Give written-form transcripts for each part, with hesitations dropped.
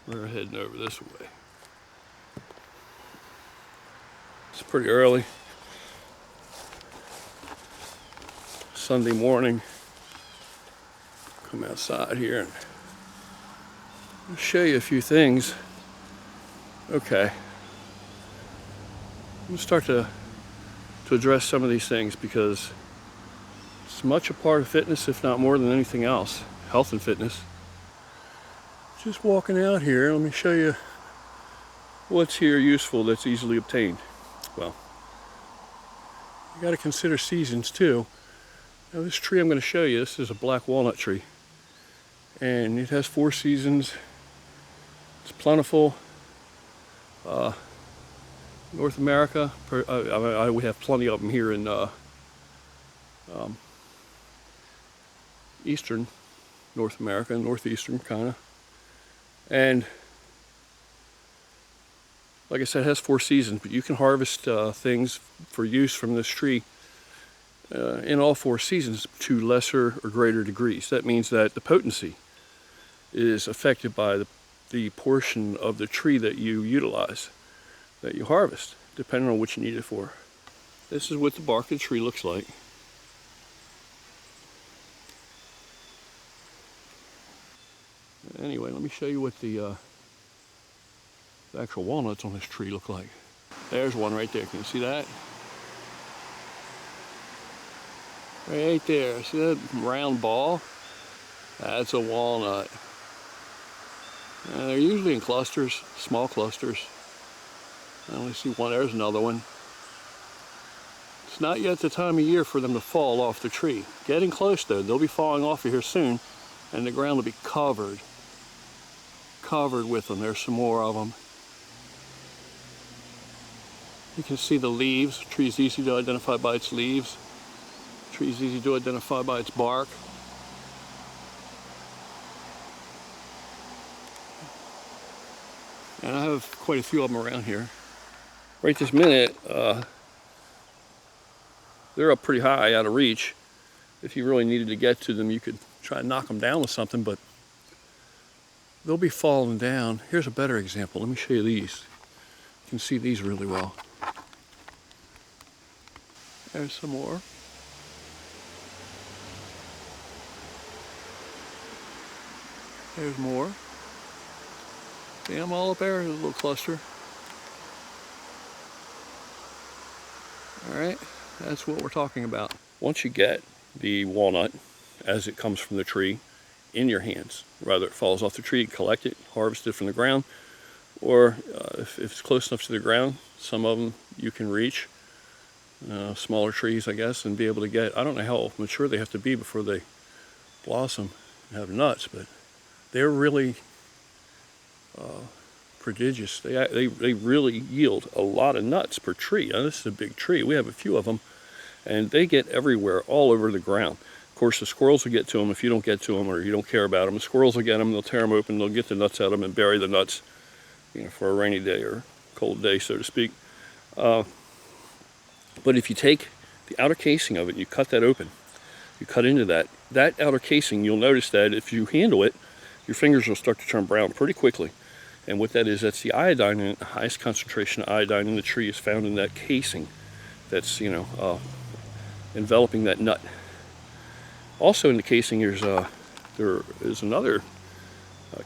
We're heading over this way. It's pretty early. Sunday morning. Come outside here and I'll show you a few things. Okay. I'm going to start to address some of these things because it's much a part of fitness, if not more than anything else. Health and fitness. Just walking out here, let me show you what's here useful that's easily obtained. Well, you got to consider seasons too. Now this tree I'm going to show you, this is a black walnut tree. And it has 4 seasons. It's plentiful. North America, we have plenty of them here in eastern North America, northeastern kind of. And like I said, it has 4 seasons, but you can harvest things for use from this tree in all 4 seasons to lesser or greater degrees. That means that the potency is affected by the portion of the tree that you utilize, that you harvest, depending on what you need it for. This is what the bark of the tree looks like. Anyway, let me show you what the actual walnuts on this tree look like. There's one right there. Can you see that? Right there. See that round ball? That's a walnut. They're usually in clusters, small clusters. I only see one. There's another one. It's not yet the time of year for them to fall off the tree. Getting close though. They'll be falling off of here soon, and the ground will be covered with them. There's some more of them. You can see the leaves. The tree's easy to identify by its leaves. The tree's easy to identify by its bark. And I have quite a few of them around here. Right this minute, they're up pretty high, out of reach. If you really needed to get to them, you could try and knock them down with something, but they'll be falling down. Here's a better example. Let me show you these. You can see these really well. There's some more. There's more. See them all up there? There's a little cluster. Alright, that's what we're talking about. Once you get the walnut, as it comes from the tree, in your hands, whether it falls off the tree, collect it, harvest it from the ground, or if it's close enough to the ground, some of them you can reach, smaller trees I guess, and be able to get, I don't know how mature they have to be before they blossom and have nuts, but they're really prodigious. They really yield a lot of nuts per tree. Now, this is a big tree. We have a few of them, and they get everywhere, all over the ground. Of course, the squirrels will get to them if you don't get to them or you don't care about them. The squirrels will get them, they'll tear them open, they'll get the nuts out of them and bury the nuts, for a rainy day or cold day, so to speak. But if you take the outer casing of it, you cut that open, you cut into that outer casing, you'll notice that if you handle it, your fingers will start to turn brown pretty quickly. And what that is, that's the iodine, and the highest concentration of iodine in the tree is found in that casing that's, enveloping that nut. Also in the casing, there is another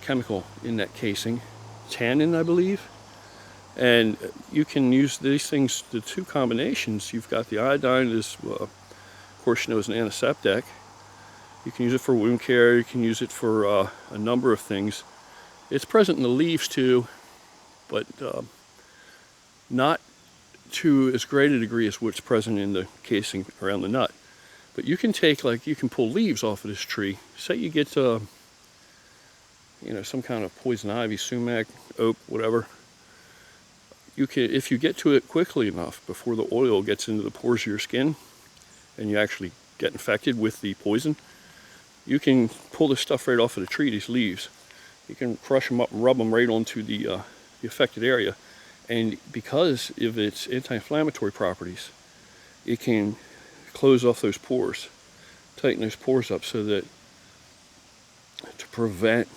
chemical in that casing, tannin, I believe. And you can use these things, the 2 combinations. You've got the iodine is, of course, as an antiseptic. You can use it for wound care, you can use it for a number of things. It's present in the leaves too, but not to as great a degree as what's present in the casing around the nut. But you can take, you can pull leaves off of this tree. Say you get, some kind of poison ivy, sumac, oak, whatever. You can, if you get to it quickly enough before the oil gets into the pores of your skin, and you actually get infected with the poison, you can pull this stuff right off of the tree, these leaves. You can crush them up and rub them right onto the affected area. And because of its anti-inflammatory properties, it can close off those pores, tighten those pores up so that to prevent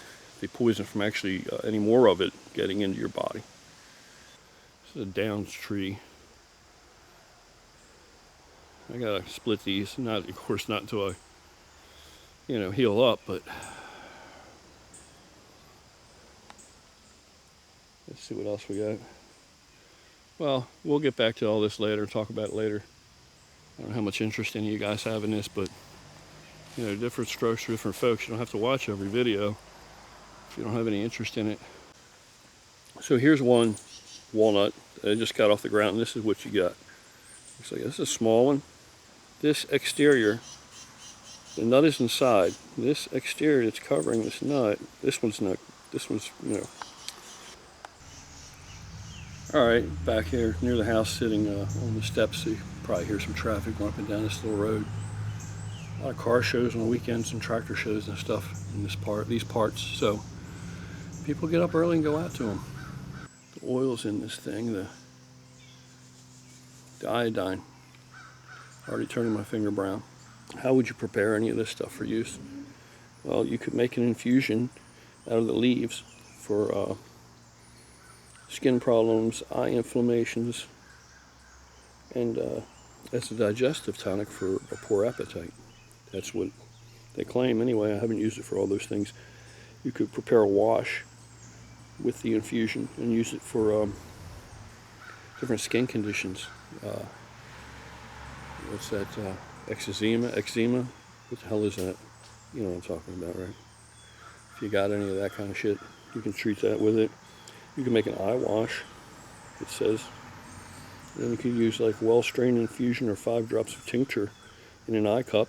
the poison from actually any more of it getting into your body. This is a downs tree. I gotta split these. Not, of course, not until I, heal up. But let's see what else we got. Well, we'll get back to all this later. Talk about it later. I don't know how much interest any of you guys have in this, but different strokes for different folks. You don't have to watch every video if you don't have any interest in it. So here's one walnut that I just got off the ground, and this is what you got. Looks like this is a small one. This exterior, the nut is inside. This exterior that's covering this nut, this one's not. This one's, All right, back here near the house, sitting on the steps. So you probably hear some traffic going up and down this little road. A lot of car shows on the weekends and tractor shows and stuff in these parts. So people get up early and go out to them. The oil's in this thing, the iodine. Already turning my finger brown. How would you prepare any of this stuff for use? Well, you could make an infusion out of the leaves for skin problems, eye inflammations, and as a digestive tonic for a poor appetite. That's what they claim anyway. I haven't used it for all those things. You could prepare a wash with the infusion and use it for different skin conditions. What's that? Eczema? What the hell is that? You know what I'm talking about, right? If you got any of that kind of shit, you can treat that with it. You can make an eye wash, it says. Then you can use like well-strained infusion or 5 drops of tincture in an eye cup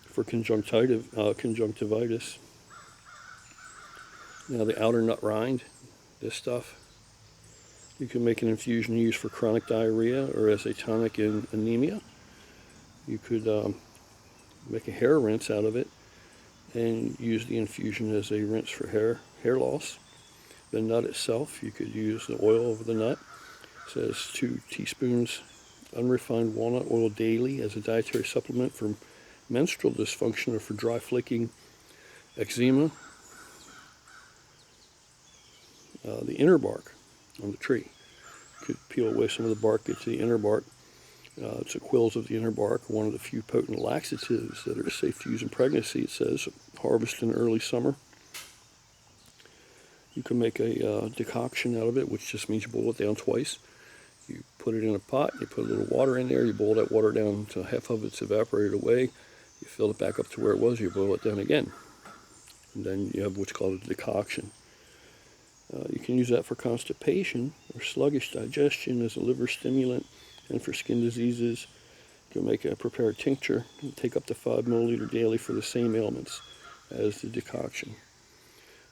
for conjunctivitis. Now the outer nut rind, this stuff, you can make an infusion used for chronic diarrhea or as a tonic in anemia. You could make a hair rinse out of it and use the infusion as a rinse for hair loss. The nut itself, you could use the oil over the nut. It says 2 teaspoons unrefined walnut oil daily as a dietary supplement for menstrual dysfunction or for dry flaking eczema. The inner bark on the tree. You could peel away some of the bark, get to the inner bark. It's the quills of the inner bark, one of the few potent laxatives that are safe to use in pregnancy, it says. Harvest in early summer. You can make a decoction out of it, which just means you boil it down twice. You put it in a pot, you put a little water in there, you boil that water down until half of it's evaporated away. You fill it back up to where it was, you boil it down again. And then you have what's called a decoction. You can use that for constipation or sluggish digestion as a liver stimulant and for skin diseases. You can prepare a tincture and take up to 5 milliliter daily for the same ailments as the decoction.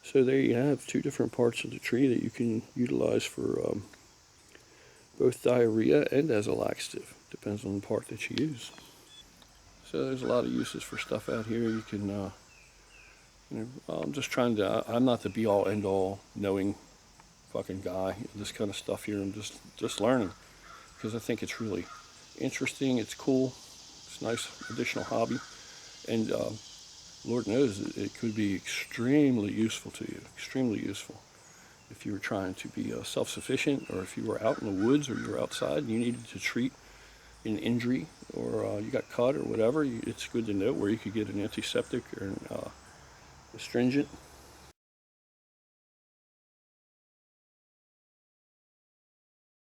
So there you have 2 different parts of the tree that you can utilize for both diarrhea and as a laxative. Depends on the part that you use. So there's a lot of uses for stuff out here. You can, I'm just trying to, I'm not the be-all, end-all knowing fucking guy. This kind of stuff here, I'm just learning. Because I think it's really interesting, it's cool, it's a nice additional hobby. And Lord knows it could be extremely useful to you, extremely useful. If you were trying to be self-sufficient, or if you were out in the woods, or you were outside and you needed to treat an injury, or you got cut or whatever, it's good to know where you could get an antiseptic or an astringent